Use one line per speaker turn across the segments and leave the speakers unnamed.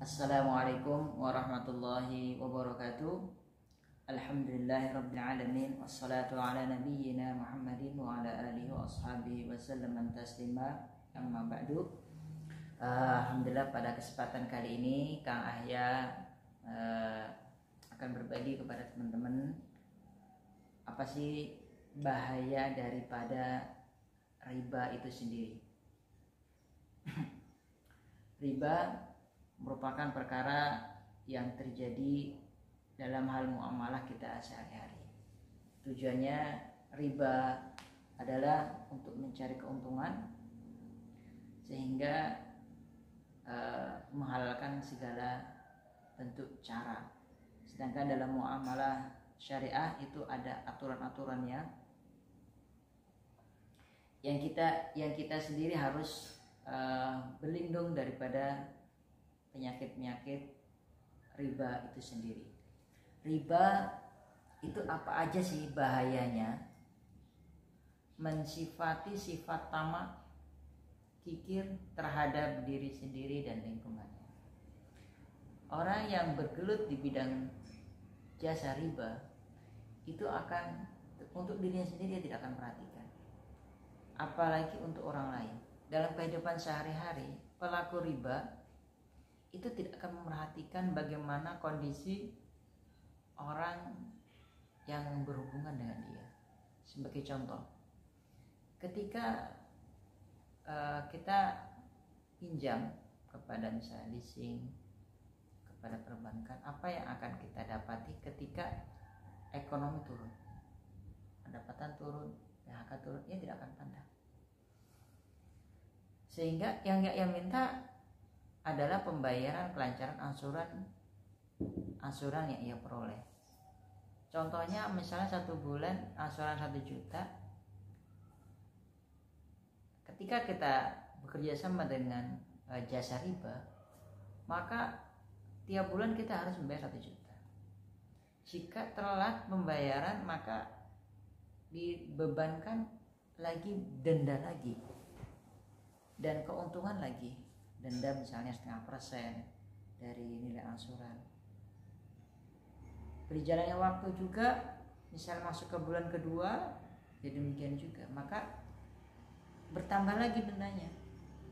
Assalamualaikum warahmatullahi wabarakatuh. Alhamdulillahirrabbilalamin. Wassalatu ala nabiyyina Muhammadin wa ala alihi wa ashabihi wa sallam taslima. Amma ba'du. Alhamdulillah, pada kesempatan kali ini Kang Ahya akan berbagi kepada teman-teman apa sih bahaya daripada riba itu sendiri. Riba merupakan perkara yang terjadi dalam hal muamalah kita sehari-hari. Tujuannya riba adalah untuk mencari keuntungan sehingga menghalalkan segala bentuk cara. Sedangkan dalam muamalah syariah itu ada aturan-aturannya yang kita sendiri harus berlindung daripada penyakit-penyakit riba itu sendiri. Riba itu apa aja sih bahayanya? Mensifati sifat tamak, kikir terhadap diri sendiri dan lingkungannya. Orang yang bergelut di bidang jasa riba itu akan untuk dirinya sendiri dia tidak akan perhatikan, apalagi untuk orang lain. Dalam kehidupan sehari-hari, pelaku riba itu tidak akan memperhatikan bagaimana kondisi orang yang berhubungan dengan dia. Sebagai contoh, ketika kita pinjam kepada misalnya leasing, kepada perbankan, apa yang akan kita dapati ketika ekonomi turun, pendapatan turun, PHK turun, ia tidak akan pandang. Sehingga yang minta adalah pembayaran kelancaran angsuran yang ia peroleh. Contohnya misalnya 1 bulan angsuran 1 juta. Ketika kita bekerja sama dengan jasa riba, maka tiap bulan kita harus membayar 1 juta. Jika telat pembayaran, maka dibebankan lagi denda lagi dan keuntungan lagi. Denda misalnya 0,5% dari nilai angsuran. Berjalannya waktu juga, misal masuk ke bulan kedua, ya demikian juga, maka bertambah lagi dendanya.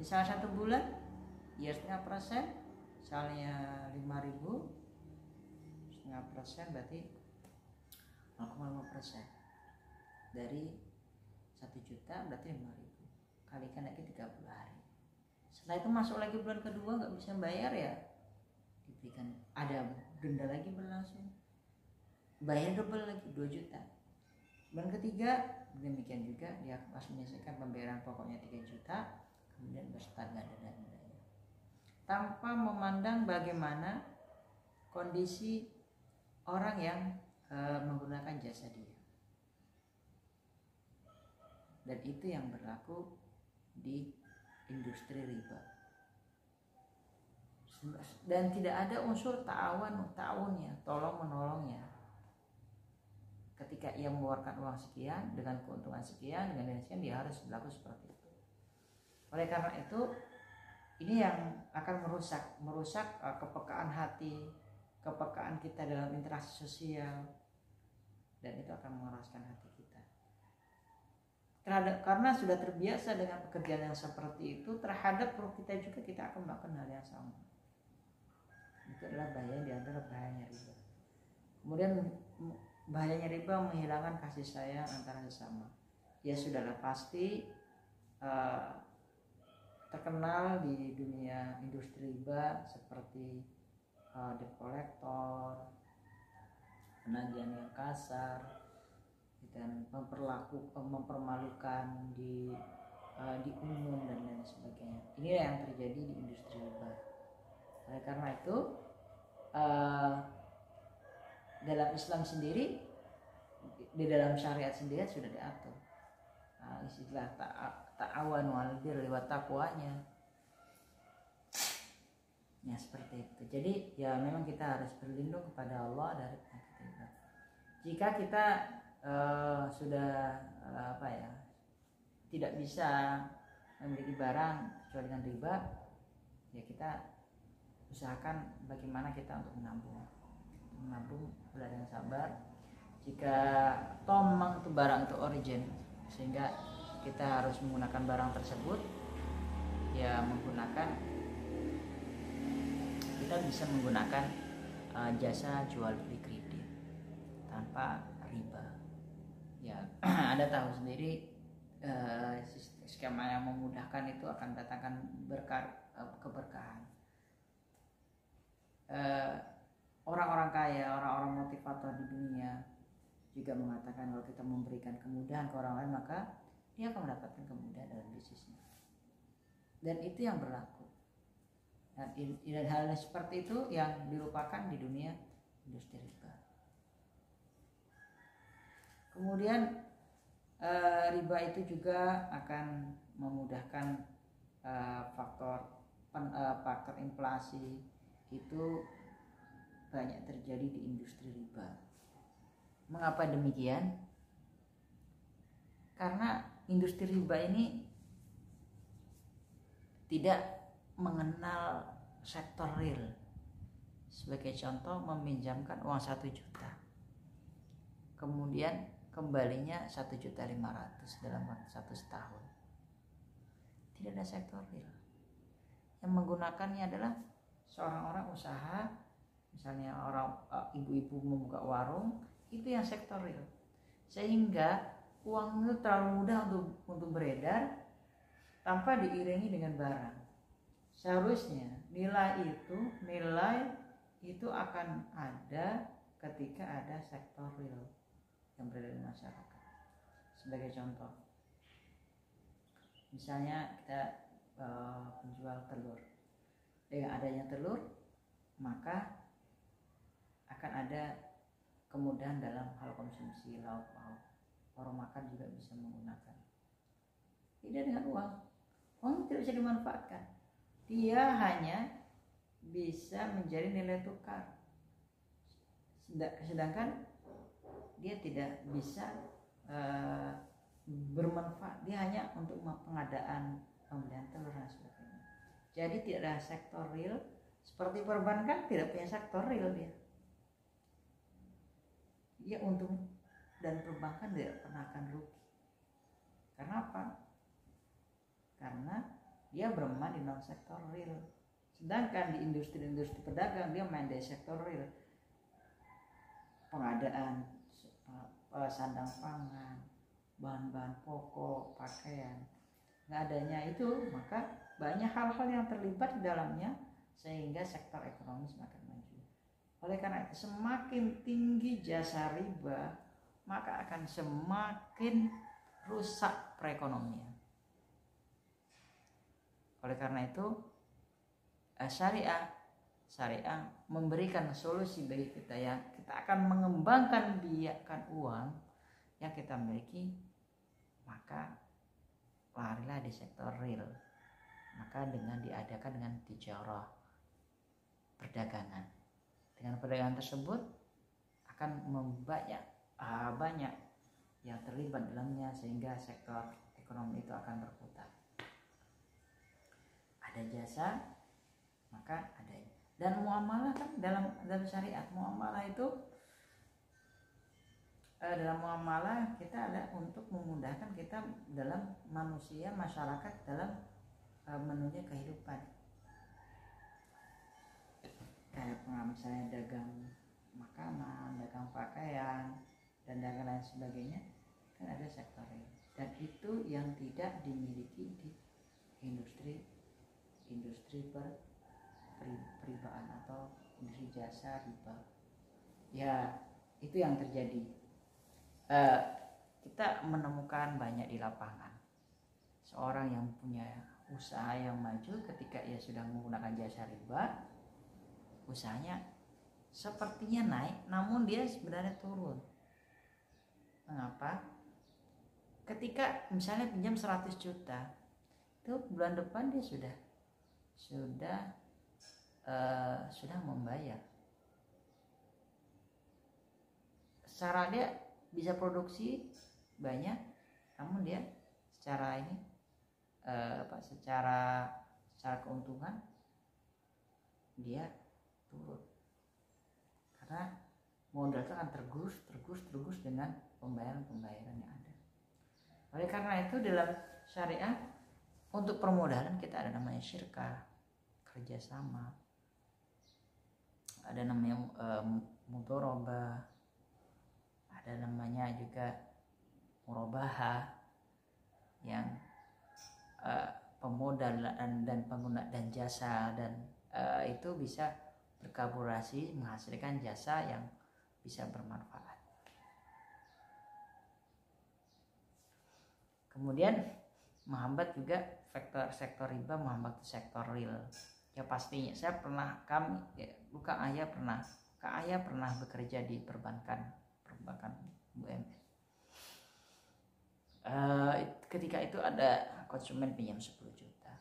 Misal 1 bulan, ya 0,5%, misalnya 5.000, 0,5% berarti 0,5% dari 1 juta berarti 5.000, kalikan lagi 30 hari. Setelah itu masuk lagi bulan kedua nggak bisa bayar, ya diberikan ada denda lagi berlangsung, bayar double lagi 2 juta. Bulan ketiga demikian juga, dia harus menyelesaikan pembayaran pokoknya 3 juta, kemudian beserta dengan denda-dendanya, tanpa memandang bagaimana kondisi orang yang menggunakan jasa dia. Dan itu yang berlaku di industri riba. Dan tidak ada unsur ta'awunnya, tolong menolongnya. Ketika ia mengeluarkan uang sekian dengan keuntungan sekian, dengan nilai sekian, dia harus berlaku seperti itu. Oleh karena itu, ini yang akan merusak kepekaan hati, kepekaan kita dalam interaksi sosial, dan itu akan mengeraskan hati kita. Karena sudah terbiasa dengan pekerjaan yang seperti itu, terhadap ruh kita juga kita akan melakukan hal yang sama. Itu adalah bahaya di antara bahayanya riba. Kemudian bahayanya riba menghilangkan kasih sayang antara sesama. Ya sudahlah, pasti terkenal di dunia industri riba seperti debt collector, penagihan yang kasar, dan mempermalukan di umum dan lain sebagainya. Ini yang terjadi di industri riba. Oleh karena itu, dalam Islam sendiri, di dalam syariat sendiri sudah diatur istilah ta'awanu 'alal birri wat taqwanya. Ya seperti itu. Jadi ya memang kita harus berlindung kepada Allah dari penyakit riba. Jika kita sudah tidak bisa memiliki barang kecuali dengan riba, ya kita usahakan bagaimana kita untuk menabung bela dengan sabar. Jika memang itu barang itu origin, sehingga kita harus menggunakan barang tersebut, ya kita bisa menggunakan jasa jual beli kredit tanpa riba. Ya Anda tahu sendiri, skema yang memudahkan itu akan datangkan keberkahan. Orang-orang kaya, orang-orang motivator di dunia juga mengatakan kalau kita memberikan kemudahan ke orang lain, maka dia akan mendapatkan kemudahan dalam bisnisnya. Dan itu yang berlaku. Dan hal seperti itu yang dilupakan di dunia industri riba. Kemudian riba itu juga akan memudahkan faktor inflasi itu banyak terjadi di industri riba. Mengapa demikian? Karena industri riba ini tidak mengenal sektor real. Sebagai contoh, meminjamkan uang 1 juta, kemudian kembalinya 1.500.000 dalam waktu 1 tahun. Tidak ada sektor real. Yang menggunakannya adalah seorang orang usaha, misalnya orang ibu-ibu membuka warung, itu yang sektor real. Sehingga uang itu terlalu mudah untuk beredar tanpa diiringi dengan barang. Seharusnya nilai itu akan ada ketika ada sektor real yang berada di masyarakat. Sebagai contoh, misalnya kita penjual telur. Dengan adanya telur, maka akan ada kemudahan dalam hal konsumsi lauk pauk. Orang makan juga bisa menggunakan. Tidak dengan uang. Uang tidak bisa dimanfaatkan. Dia hanya bisa menjadi nilai tukar. Sedangkan dia tidak bisa bermanfaat. Dia hanya untuk pengadaan pembelian telur dan sebagainya. Jadi tidak ada sektor real. Seperti perbankan tidak punya sektor real dia. Dia untung, dan perbankan tidak pernah akan rugi. Karena apa? Karena dia bermain di non sektor real. Sedangkan di industri pedagang dia main di sektor real. Pengadaan sandang pangan, bahan-bahan pokok, pakaian. Nggak adanya itu, maka banyak hal-hal yang terlibat di dalamnya sehingga sektor ekonomi semakin maju. Oleh karena itu, semakin tinggi jasa riba, maka akan semakin rusak perekonomian. Oleh karena itu, syariah memberikan solusi bagi kita, yang kita akan mengembangkan biakan uang yang kita miliki, maka larilah di sektor real. Maka dengan diadakan dengan tijarah, perdagangan. Dengan perdagangan tersebut akan banyak yang terlibat dalamnya, sehingga sektor ekonomi itu akan berputar. Ada jasa, maka ada. Dan muamalah kan dalam syariat, muamalah itu dalam muamalah kita ada untuk memudahkan kita dalam manusia, masyarakat dalam menunya kehidupan. Kayak misalnya dagang makanan, dagang pakaian, dan dagang lain sebagainya, kan ada sektor real. Dan itu yang tidak dimiliki di industri peribaan atau industri jasa riba. Ya, itu yang terjadi. Kita menemukan banyak di lapangan seorang yang punya usaha yang maju, ketika ia sudah menggunakan jasa riba, usahanya sepertinya naik, namun dia sebenarnya turun. Mengapa? Ketika misalnya pinjam 100 juta, itu bulan depan dia sudah membayar. Secara dia bisa produksi banyak, namun dia secara secara keuntungan dia turun, karena modal itu akan tergerus dengan pembayaran yang ada. Oleh karena itu dalam syariat untuk permodalan kita ada namanya syirkah, kerjasama, ada namanya mudharabah, ada namanya juga murabahah, yang pemodal dan pengguna dan jasa, dan itu bisa berkolaborasi menghasilkan jasa yang bisa bermanfaat. Kemudian menghambat juga sektor riba, menghambat sektor real. Ya pastinya saya pernah, bukan ayah pernah bekerja di perbankan BUMN. Ketika itu ada konsumen pinjam 10 juta.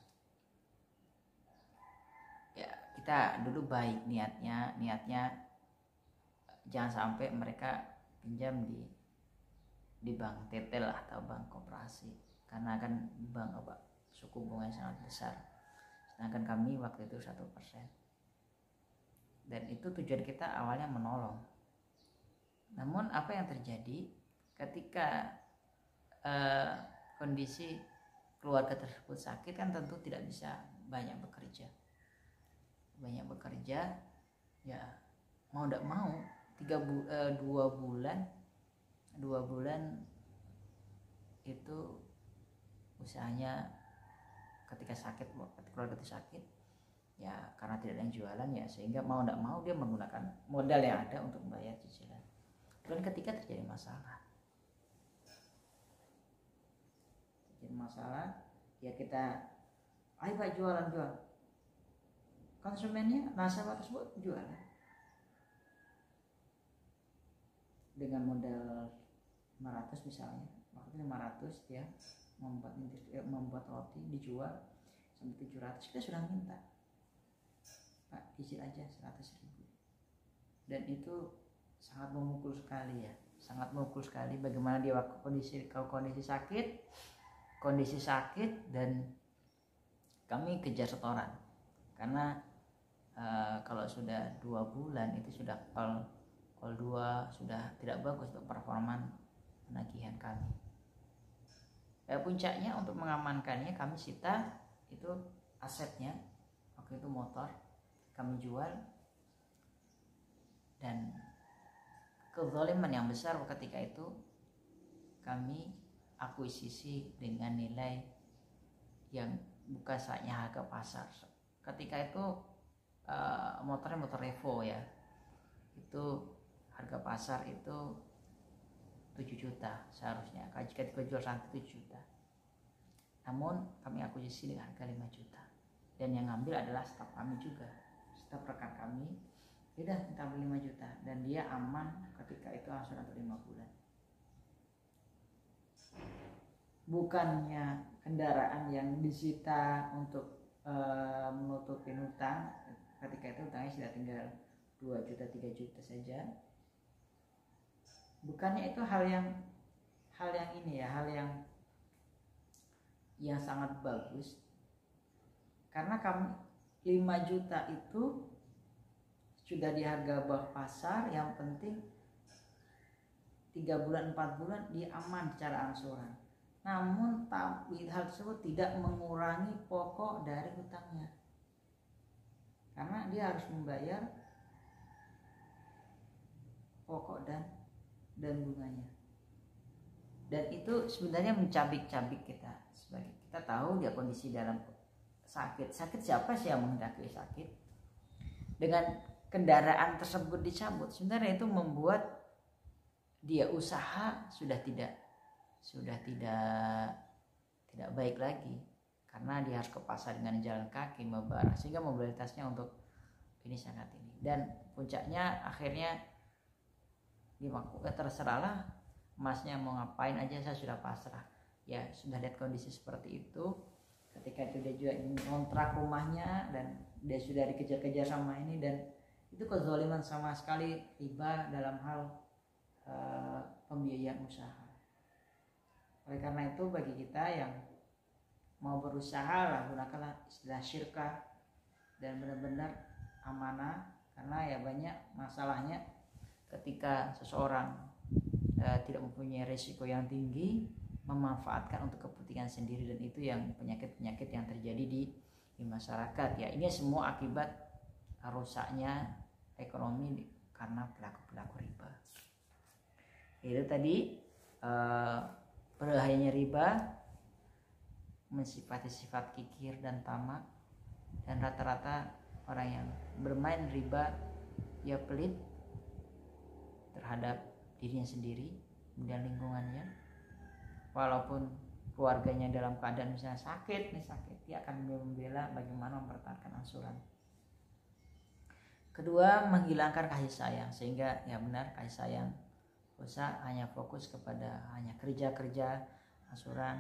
Ya kita dulu baik niatnya jangan sampai mereka pinjam di bank tetel atau bank koperasi, karena kan bank suku bunga sangat besar, sedangkan kami waktu itu 1%. Dan itu tujuan kita awalnya menolong. Namun apa yang terjadi ketika kondisi keluarga tersebut sakit, kan tentu tidak bisa banyak bekerja, ya mau tidak mau 2 bulan itu usahanya ketika keluarga itu sakit, ya karena tidak ada yang jualan, ya sehingga mau tidak mau dia menggunakan modal yang ada untuk membayar cicilan. Dan ketika terjadi masalah, ya kita ayo Pak jual, konsumennya nasabah tersebut jualan dengan modal 500 misalnya, waktu 500 dia membuat roti dijual sampai 700, kita sudah minta Pak cicil aja 100.000. Dan itu sangat memukul sekali bagaimana dia kondisi sakit dan kami kejar setoran, karena kalau sudah 2 bulan itu sudah call 2 sudah tidak bagus untuk performa penagihan kami. Puncaknya untuk mengamankannya kami sita itu asetnya, waktu itu motor kami jual, dan kezaliman yang besar ketika itu kami akuisisi dengan nilai yang bukan saatnya harga pasar. Ketika itu motornya motor Revo ya, itu harga pasar itu 7 juta seharusnya, jika dijual sampai 7 juta. Namun kami akuisisi dengan harga 5 juta, dan yang ngambil adalah staf kami juga, staf rekan kami. Udah kita beli 5 juta dan dia aman ketika itu langsung untuk 5 bulan. Bukannya kendaraan yang disita untuk menutupi hutang, ketika itu hutangnya sudah tinggal 2 juta 3 juta saja. Bukannya itu hal yang sangat bagus, karena kami 5 juta itu sudah di harga bawah pasar, yang penting 3 bulan 4 bulan dia aman secara angsuran. Namun hal tersebut tidak mengurangi pokok dari hutangnya, karena dia harus membayar pokok dan bunganya. Dan itu sebenarnya mencabik-cabik kita, sebagai kita tahu dia kondisi dalam sakit siapa sih yang menghendaki sakit. Dengan kendaraan tersebut dicabut, sebenarnya itu membuat dia usaha sudah tidak baik lagi, karena dia harus ke pasar dengan jalan kaki membarang, sehingga mobilitasnya untuk ini sangat ini. Dan puncaknya akhirnya terserahlah masnya mau ngapain aja, saya sudah pasrah. Ya sudah lihat kondisi seperti itu, ketika itu dia juga ingin kontrak rumahnya dan dia sudah dikejar-kejar sama ini, dan itu kezaliman sama sekali riba dalam hal pembiayaan usaha. Oleh karena itu bagi kita yang mau berusaha lah, gunakanlah istilah syirkah dan benar-benar amanah, karena ya banyak masalahnya ketika seseorang tidak mempunyai risiko yang tinggi memanfaatkan untuk kepentingan sendiri, dan itu yang penyakit-penyakit yang terjadi di masyarakat ya. Ini semua akibat rusaknya ekonomi karena pelaku-pelaku riba. Itu tadi berbahayanya riba, mensifati sifat kikir dan tamak, dan rata-rata orang yang bermain riba ya pelit terhadap dirinya sendiri dan lingkungannya. Walaupun keluarganya dalam keadaan misalnya sakit, dia akan membela bagaimana mempertahankan angsuran. Kedua, menghilangkan kasih sayang, sehingga ya benar kasih sayang rusak, hanya fokus kepada hanya kerja angsuran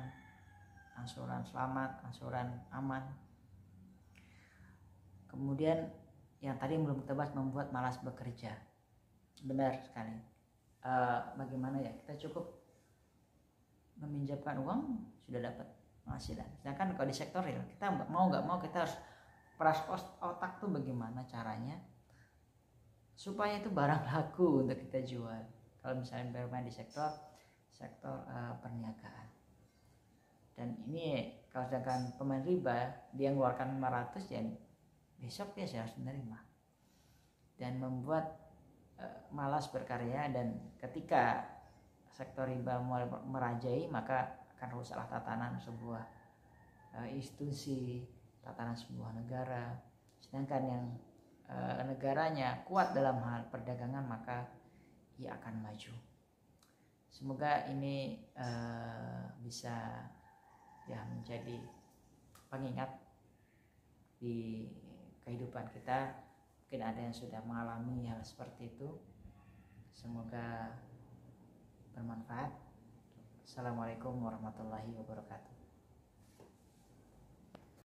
selamat, angsuran aman. Kemudian yang tadi belum kita bahas, membuat malas bekerja. Benar sekali. Bagaimana ya, kita cukup meminjamkan uang sudah dapat penghasilan. Sedangkan kalau di sektor real, kita mau nggak mau kita harus peras otak tuh bagaimana caranya supaya itu barang laku untuk kita jual. Kalau misalnya bermain di sektor perniagaan. Dan ini kalau sedangkan pemain riba, dia mengeluarkan 500 ya besok dia harus menerima, dan membuat malas berkarya. Dan ketika sektor riba mulai merajai, maka akan rusaklah tatanan sebuah institusi, tatanan sebuah negara. Sedangkan yang negaranya kuat dalam hal perdagangan, maka ia akan maju. Semoga ini bisa ya menjadi pengingat di kehidupan kita. Mungkin ada yang sudah mengalami hal seperti itu. Semoga bermanfaat. Assalamualaikum warahmatullahi wabarakatuh.